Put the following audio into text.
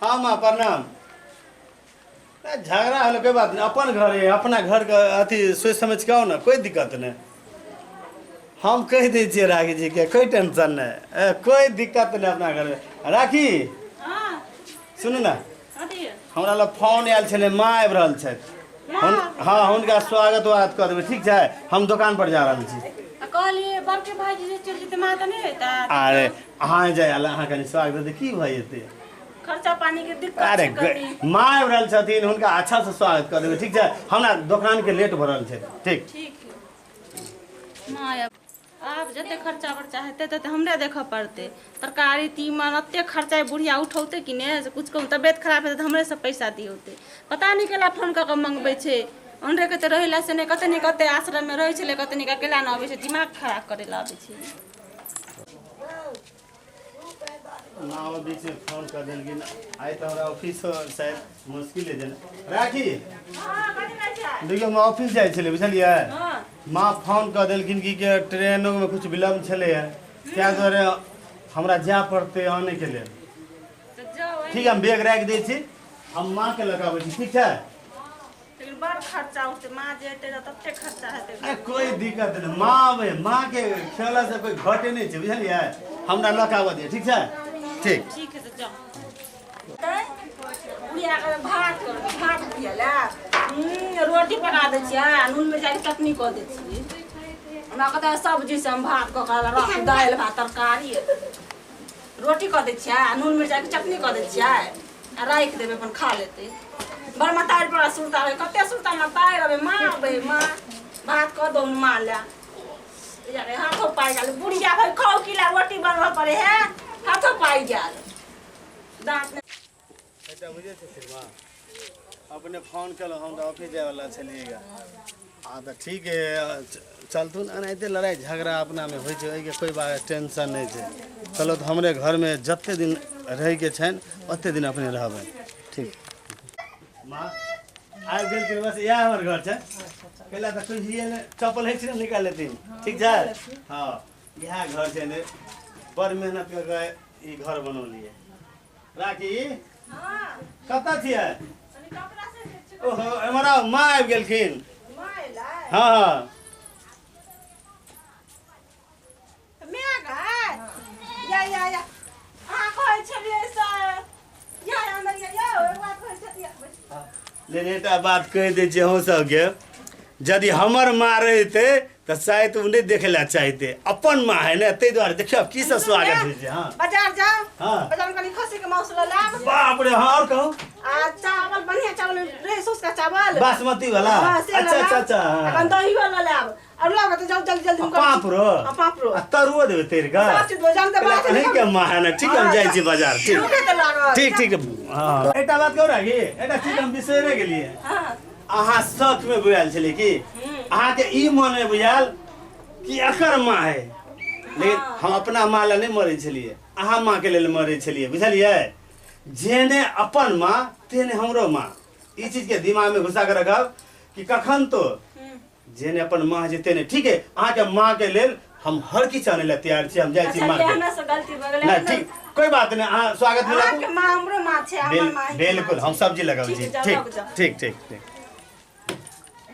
हाँ माँ प्रणाम। झगड़ा हल कोई बात नहीं, अपन घर है, अपना घर का अथी सोच समझ के आओ ना, कोई दिक्कत नहीं। हम कह दीजिए राखी जी के कोई टेंशन नहीं, कोई दिक्कत नहीं अपना घर में। राखी सुनू ना, हमरा लग फोन आयल छे, माँ आबि रहल छथि। हाँ हुनका स्वागत वागत कर देबै, ठीक है। हम दुकान पर जा रहल छी। कहलिए बड़के भाईजी जे चल जेते मां त नहीं होता। अरे अहाँ जाय अहाँ कनि स्वागत दे, की भऽ जेतै? खर्चा पानी के दिक्कत अरे छै। माँ आबि रहल छथिन, हुनका अच्छा से स्वागत कर देबै, ठीक है। हमरा दुकान के लेट भऽ रहल छै, ठीक ठीक माँ आब जते खर्चा बर्चा हेतै तते हमरे देखऽ पड़तै। तरकारी तीमन एते खर्चा बुढ़िया उठौते कि ने से कुछ कहूँ तबियत खराब हेतै त हमरे से पैसा दियौते। पता नहीं केला फोन क के मंगबै छै। ओनरे कते रहिला से ने कते नहीं कते आश्रम में रहै छले, कते नहीं अकेला न आबै छै, दिमाग खराब करे ला आबै छै। माँ बीच में फोन कर देलखिन, आइ तो हमरा ऑफिस शायद मुश्किल है राखी। देखियो हम ऑफिस जाय छले, बुझलिए। माँ फोन कर देलखिन कि ट्रेनों में कुछ विलम्ब छले है, क्या दुआरे हमरा जाय पड़ते आने के लिए। ठीक है, हम बैग राख दै छी, हम माँ के लगाबै छी, ठीक है। लेकिन बड़ खर्चा होते, माँ जेते त तते खर्चा हेते। कोई दिक्कत नहीं, माँ आवे, माँ के खेला से कोई घटे नहीं छै, बुझलिए। हमरा लगाबै दिए, ठीक है। ठीक है तो जाओ। बुढ़िया के भात दियला, रोटी पका दै छियै, नून में जाके चटनी क दै छियै। हमरा कहता सब्जी से हम भात क के रख दाल भात तरकारी रोटी क दै छियै, नून मिर्चाई के चटनी क दै छियै, आ राख देबै अपन खा लेतै। बड़ मतार पर सुरता रे, कते सुरता मतार रे, माँ बे माँ भात क दो माँ ला। यारे हाथों पाई गेल, बुढ़िया भाई खाओ किला रोटी बनवा पड़े है, हाथों पाई गेल। दांत ने बेटा मुझे से फिर माँ अपने फोन कल, हम ऑफिस जाए वाला चलिएगा। हाँ तो ठीक है, चलतू ना, एते लड़ाई झगड़ा अपना में हो कोई बात टेंशन नहीं है। चलो तो हमरे घर में जते दिन रह के छन ओते दिन अपने रहबै, ठीक। माँ आइ गेल के बस यह हमर घर छै। पहला तो कोई हिए ने चप्पल है निकाल लेती, ठीक है। हाँ यह घर छै ने, बड़ मेहनत करके ई घर बनौलिए। राखी कत छियै? ओहो हमारा माँ आबि गेलखिन। हाँ हाँ लेकिन एकटा बात कह दै छी अहूँ सबके, यदि हमर माँ रहते तो शायद नहीं देखे ला चाहते। अपन माँ है ना, ते द्वारे देखियो की सब स्वागत होइ छै। हाँ बाजार जाओ, हाँ बाजार में कनी खस्सी के मांस लाब। बाप रे, हाँ और कहो। चावल बढ़िया चावल रेस उसका चावल बासमती वाला। अच्छा अच्छा अच्छा, अपन दही वाला लाब और लाब तो जाओ जल्दी जल्दी पापरो पापरो तरुओ देबे तेर का। सब चीज जान दे बात नहीं के माँ है ना, ठीक हम जाय छी बाजार, ठीक ठीक। हां एटा बात कहू राखी, एटा चीज हम बिसरे गेलिए। हां अहाँ सच में बुझाल छले कि अहाँ के ई मन में बुझाल कि एकर माँ है, लेकिन हम अपना माँ ला नहीं मरे छलिए, अहाँ माँ के लेल मरे छलिए, बुझलिए। जेने अपन माँ तेने हमरो माँ, ई चीज के दिमाग में घुसा के रखब कि कखन तो जेने अपन माँ जे तेने, ठीक है। अहाँ के माँ के लेल हम हर किछ आने ला तैयार छी, हम जाय छी माँ के। हमरा से गलती भ गेलै नहीं ठीक, कोई बात नहीं, अहाँ स्वागत में के माँ हमरो माँ छै, हमर माँ बिल्कुल हम सब्जी लगाबै छी, ठीक ठीक ठीक।